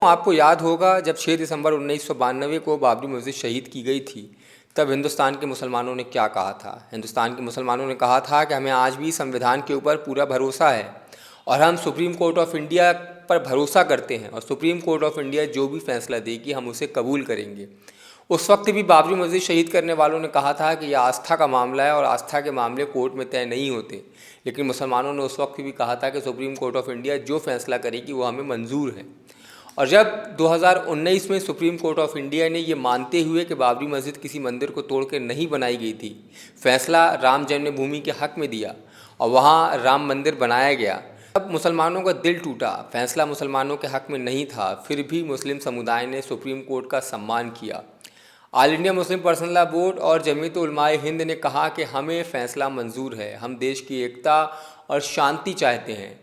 आपको याद होगा जब 6 दिसंबर 1992 को बाबरी मस्जिद शहीद की गई थी, तब हिंदुस्तान के मुसलमानों ने क्या कहा था। हिंदुस्तान के मुसलमानों ने कहा था कि हमें आज भी संविधान के ऊपर पूरा भरोसा है और हम सुप्रीम कोर्ट ऑफ इंडिया पर भरोसा करते हैं और सुप्रीम कोर्ट ऑफ इंडिया जो भी फैसला देगी हम उसे कबूल करेंगे। उस वक्त भी बाबरी मस्जिद शहीद करने वालों ने कहा था कि यह आस्था का मामला है और आस्था के मामले कोर्ट में तय नहीं होते, लेकिन मुसलमानों ने उस वक्त भी कहा था कि सुप्रीम कोर्ट ऑफ इंडिया जो फैसला करेगी वो हमें मंजूर है। और जब 2019 में सुप्रीम कोर्ट ऑफ इंडिया ने ये मानते हुए कि बाबरी मस्जिद किसी मंदिर को तोड़ के नहीं बनाई गई थी, फैसला राम जन्मभूमि के हक़ में दिया और वहाँ राम मंदिर बनाया गया, तब मुसलमानों का दिल टूटा। फैसला मुसलमानों के हक़ में नहीं था, फिर भी मुस्लिम समुदाय ने सुप्रीम कोर्ट का सम्मान किया। All India Muslim personal law board और जमीयत उलमाए हिंद ने कहा कि हमें फ़ैसला मंजूर है, हम देश की एकता और शांति चाहते हैं।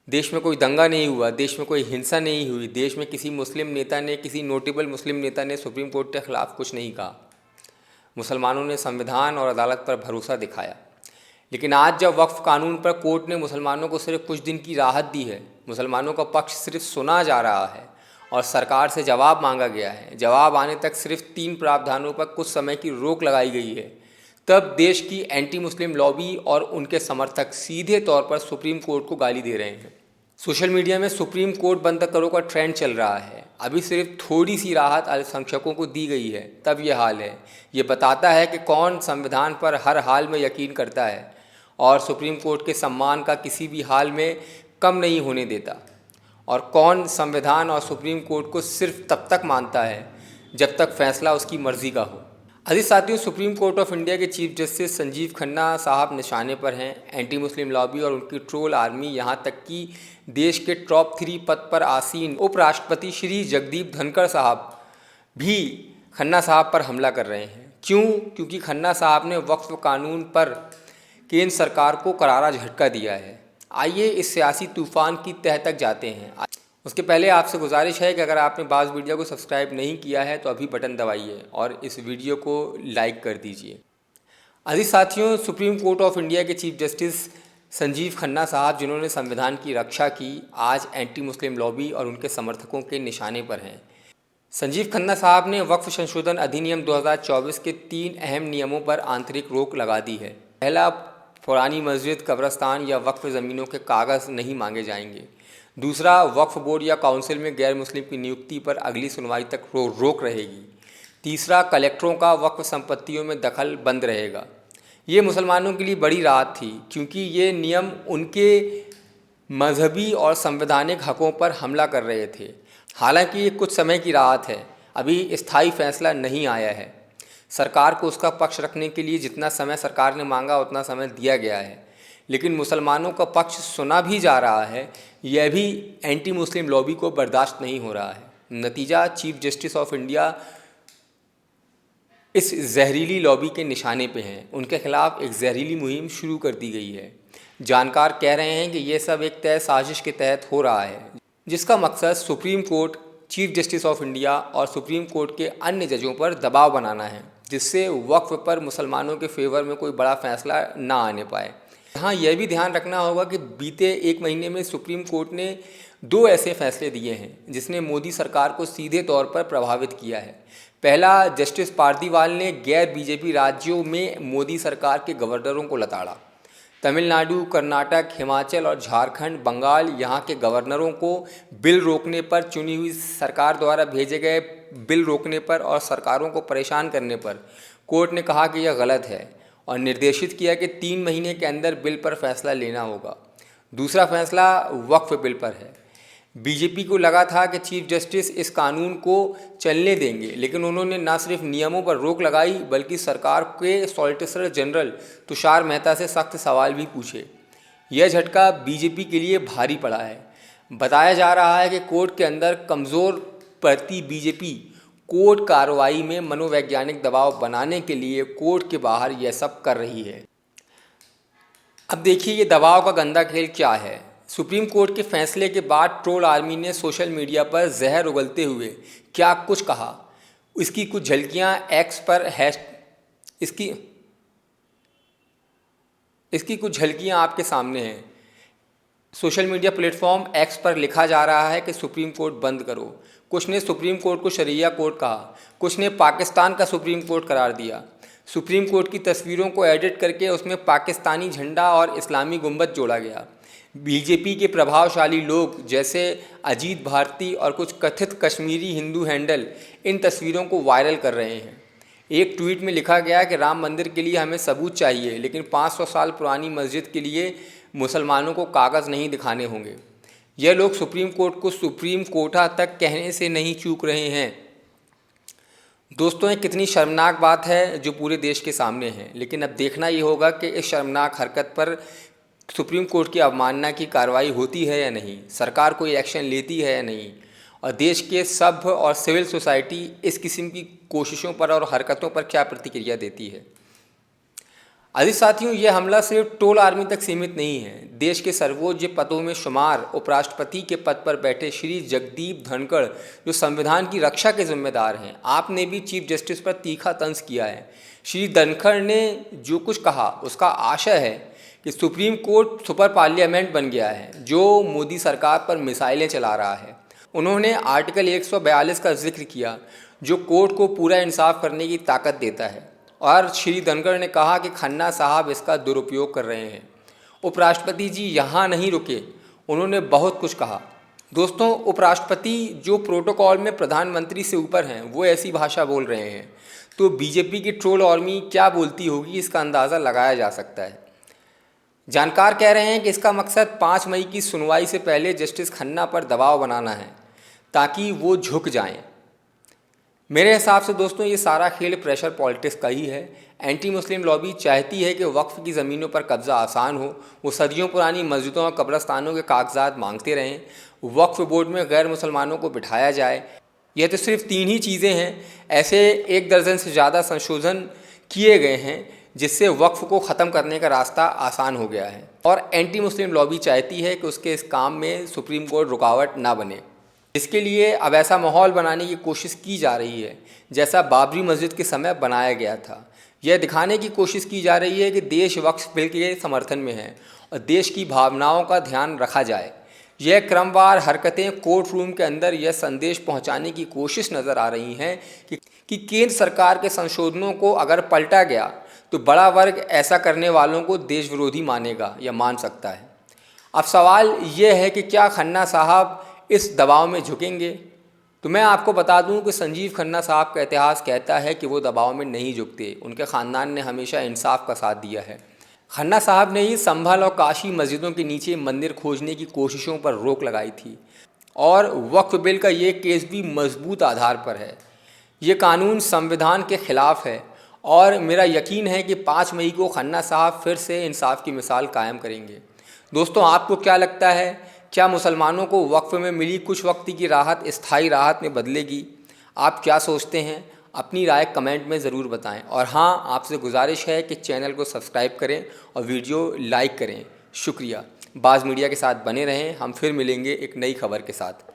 देश में कोई दंगा नहीं हुआ, देश में कोई हिंसा नहीं हुई, देश में किसी मुस्लिम नेता ने, किसी नोटेबल मुस्लिम नेता ने सुप्रीम कोर्ट के ख़िलाफ़ कुछ नहीं कहा। मुसलमानों ने संविधान और अदालत पर भरोसा दिखाया। लेकिन आज जब वक्फ कानून पर कोर्ट ने मुसलमानों को सिर्फ कुछ दिन की राहत दी है, मुसलमानों का पक्ष सिर्फ सुना जा रहा है और सरकार से जवाब मांगा गया है, जवाब आने तक सिर्फ 3 प्रावधानों पर कुछ समय की रोक लगाई गई है, तब देश की एंटी मुस्लिम लॉबी और उनके समर्थक सीधे तौर पर सुप्रीम कोर्ट को गाली दे रहे हैं। सोशल मीडिया में सुप्रीम कोर्ट बंद करो का ट्रेंड चल रहा है। अभी सिर्फ थोड़ी सी राहत अल्पसंख्यकों को दी गई है, तब ये हाल है। ये बताता है कि कौन संविधान पर हर हाल में यकीन करता है और सुप्रीम कोर्ट के सम्मान का किसी भी हाल में कम नहीं होने देता, और कौन संविधान और सुप्रीम कोर्ट को सिर्फ तब तक मानता है जब तक फैसला उसकी मर्ज़ी का हो। अजीज साथियों, सुप्रीम कोर्ट ऑफ इंडिया के चीफ जस्टिस संजीव खन्ना साहब निशाने पर हैं। एंटी मुस्लिम लॉबी और उनकी ट्रोल आर्मी, यहाँ तक कि देश के टॉप 3 पद पर आसीन उपराष्ट्रपति श्री जगदीप धनखड़ साहब भी खन्ना साहब पर हमला कर रहे हैं। क्यों? क्योंकि खन्ना साहब ने वक्फ कानून पर केंद्र सरकार को करारा झटका दिया है। आइए इस सियासी तूफान की तह तक जाते हैं। उसके पहले आपसे गुजारिश है कि अगर आपने बाज़ वीडियो को सब्सक्राइब नहीं किया है तो अभी बटन दबाइए और इस वीडियो को लाइक कर दीजिए। अजीज साथियों, सुप्रीम कोर्ट ऑफ इंडिया के चीफ जस्टिस संजीव खन्ना साहब, जिन्होंने संविधान की रक्षा की, आज एंटी मुस्लिम लॉबी और उनके समर्थकों के निशाने पर हैं। संजीव खन्ना साहब ने वक्फ संशोधन अधिनियम 2024 के 3 अहम नियमों पर आंतरिक रोक लगा दी है। पहला, पुरानी मस्जिद, कब्रस्तान या वक्फ ज़मीनों के कागज़ नहीं मांगे जाएंगे। दूसरा, वक्फ बोर्ड या काउंसिल में गैर मुस्लिम की नियुक्ति पर अगली सुनवाई तक रोक रहेगी। तीसरा, कलेक्टरों का वक्फ संपत्तियों में दखल बंद रहेगा। ये मुसलमानों के लिए बड़ी राहत थी, क्योंकि ये नियम उनके मजहबी और संवैधानिक हकों पर हमला कर रहे थे। हालांकि ये कुछ समय की राहत है, अभी स्थायी फैसला नहीं आया है। सरकार को उसका पक्ष रखने के लिए जितना समय सरकार ने मांगा उतना समय दिया गया है, लेकिन मुसलमानों का पक्ष सुना भी जा रहा है। यह भी एंटी मुस्लिम लॉबी को बर्दाश्त नहीं हो रहा है। नतीजा, चीफ जस्टिस ऑफ इंडिया इस जहरीली लॉबी के निशाने पे हैं। उनके खिलाफ एक जहरीली मुहिम शुरू कर दी गई है। जानकार कह रहे हैं कि यह सब एक तय साजिश के तहत हो रहा है, जिसका मकसद supreme court, chief justice of India और सुप्रीम कोर्ट के अन्य जजों पर दबाव बनाना है, जिससे वक्फ पर मुसलमानों के फेवर में कोई बड़ा फैसला ना आने पाए। हाँ, यह भी ध्यान रखना होगा कि बीते 1 महीने में सुप्रीम कोर्ट ने 2 ऐसे फैसले दिए हैं जिसने मोदी सरकार को सीधे तौर पर प्रभावित किया है। पहला, जस्टिस पारदीवाल ने गैर बीजेपी राज्यों में मोदी सरकार के गवर्नरों को लताड़ा। तमिलनाडु, कर्नाटक, हिमाचल और झारखंड, बंगाल, यहाँ के गवर्नरों को बिल रोकने पर, चुनी हुई सरकार द्वारा भेजे गए बिल रोकने पर और सरकारों को परेशान करने पर कोर्ट ने कहा कि यह गलत है और निर्देशित किया कि 3 महीने के अंदर बिल पर फैसला लेना होगा। दूसरा फैसला वक्फ बिल पर है। बीजेपी को लगा था कि चीफ जस्टिस इस कानून को चलने देंगे, लेकिन उन्होंने न सिर्फ नियमों पर रोक लगाई बल्कि सरकार के सॉलिसिटर जनरल तुषार मेहता से सख्त सवाल भी पूछे। यह झटका बीजेपी के लिए भारी पड़ा है। बताया जा रहा है कि कोर्ट के अंदर कमज़ोर पड़ती बीजेपी कोर्ट कार्रवाई में मनोवैज्ञानिक दबाव बनाने के लिए कोर्ट के बाहर यह सब कर रही है। अब देखिए ये दबाव का गंदा खेल क्या है। सुप्रीम कोर्ट के फैसले के बाद ट्रोल आर्मी ने सोशल मीडिया पर जहर उगलते हुए क्या कुछ कहा, इसकी कुछ झलकियां एक्स पर इसकी कुछ झलकियां आपके सामने हैं। सोशल मीडिया प्लेटफॉर्म एक्स पर लिखा जा रहा है कि सुप्रीम कोर्ट बंद करो। कुछ ने सुप्रीम कोर्ट को शरिया कोर्ट कहा, कुछ ने पाकिस्तान का सुप्रीम कोर्ट करार दिया। सुप्रीम कोर्ट की तस्वीरों को एडिट करके उसमें पाकिस्तानी झंडा और इस्लामी गुंबद जोड़ा गया। बीजेपी के प्रभावशाली लोग जैसे अजीत भारती और कुछ कथित कश्मीरी हिंदू हैंडल इन तस्वीरों को वायरल कर रहे हैं। एक ट्वीट में लिखा गया कि राम मंदिर के लिए हमें सबूत चाहिए, लेकिन 500 साल पुरानी मस्जिद के लिए मुसलमानों को कागज़ नहीं दिखाने होंगे। यह लोग सुप्रीम कोर्ट को सुप्रीम कोर्टा तक कहने से नहीं चूक रहे हैं। दोस्तों, ये कितनी शर्मनाक बात है जो पूरे देश के सामने है, लेकिन अब देखना ये होगा कि इस शर्मनाक हरकत पर सुप्रीम कोर्ट की अवमानना की कार्रवाई होती है या नहीं, सरकार कोई एक्शन लेती है या नहीं, और देश के सभ्य और सिविल सोसाइटी इस किस्म की कोशिशों पर और हरकतों पर क्या प्रतिक्रिया देती है। अजी साथियों, ये हमला सिर्फ टोल आर्मी तक सीमित नहीं है। देश के सर्वोच्च पदों में शुमार उपराष्ट्रपति के पद पर बैठे श्री जगदीप धनखड़, जो संविधान की रक्षा के जिम्मेदार हैं, आपने भी चीफ जस्टिस पर तीखा तंज किया है। श्री धनखड़ ने जो कुछ कहा उसका आशय है कि सुप्रीम कोर्ट सुपर पार्लियामेंट बन गया है जो मोदी सरकार पर मिसाइलें चला रहा है। उन्होंने आर्टिकल 142 का जिक्र किया जो कोर्ट को पूरा इंसाफ करने की ताकत देता है, और श्री धनखड़ ने कहा कि खन्ना साहब इसका दुरुपयोग कर रहे हैं। उपराष्ट्रपति जी यहाँ नहीं रुके, उन्होंने बहुत कुछ कहा। दोस्तों, उपराष्ट्रपति जो प्रोटोकॉल में प्रधानमंत्री से ऊपर हैं, वो ऐसी भाषा बोल रहे हैं, तो बीजेपी की ट्रोल आर्मी क्या बोलती होगी, इसका अंदाज़ा लगाया जा सकता है। जानकार कह रहे हैं कि इसका मकसद 5 मई की सुनवाई से पहले जस्टिस खन्ना पर दबाव बनाना है ताकि वो झुक जाएं। मेरे हिसाब से दोस्तों, ये सारा खेल प्रेशर पॉलिटिक्स का ही है। एंटी मुस्लिम लॉबी चाहती है कि वक्फ की ज़मीनों पर कब्ज़ा आसान हो, वो सदियों पुरानी मस्जिदों और कब्रस्तानों के कागजात मांगते रहें, वक्फ बोर्ड में गैर मुसलमानों को बिठाया जाए। यह तो सिर्फ 3 ही चीज़ें हैं, ऐसे 1 दर्जन से ज़्यादा संशोधन किए गए हैं जिससे वक्फ को ख़त्म करने का रास्ता आसान हो गया है। और एंटी मुस्लिम लॉबी चाहती है कि उसके इस काम में सुप्रीम कोर्ट रुकावट ना बने। इसके लिए अब ऐसा माहौल बनाने की कोशिश की जा रही है जैसा बाबरी मस्जिद के समय बनाया गया था। यह दिखाने की कोशिश की जा रही है कि देश वक्फ बिल के समर्थन में है और देश की भावनाओं का ध्यान रखा जाए। यह क्रमवार हरकतें कोर्ट रूम के अंदर यह संदेश पहुंचाने की कोशिश नज़र आ रही हैं कि केंद्र सरकार के संशोधनों को अगर पलटा गया तो बड़ा वर्ग ऐसा करने वालों को देश विरोधी मानेगा या मान सकता है। अब सवाल यह है कि क्या खन्ना साहब इस दबाव में झुकेंगे? तो मैं आपको बता दूं कि संजीव खन्ना साहब का इतिहास कहता है कि वो दबाव में नहीं झुकते। उनके ख़ानदान ने हमेशा इंसाफ का साथ दिया है। खन्ना साहब ने ही संभल और काशी मस्जिदों के नीचे मंदिर खोजने की कोशिशों पर रोक लगाई थी, और वक्फ बिल का ये केस भी मजबूत आधार पर है। ये कानून संविधान के ख़िलाफ़ है, और मेरा यकीन है कि 5 मई को खन्ना साहब फिर से इंसाफ की मिसाल कायम करेंगे। दोस्तों, आपको क्या लगता है, क्या मुसलमानों को वक्फ में मिली कुछ वक्त की राहत स्थायी राहत में बदलेगी? आप क्या सोचते हैं? अपनी राय कमेंट में ज़रूर बताएं। और हाँ, आपसे गुजारिश है कि चैनल को सब्सक्राइब करें और वीडियो लाइक करें। शुक्रिया। बाज़ मीडिया के साथ बने रहें। हम फिर मिलेंगे एक नई खबर के साथ।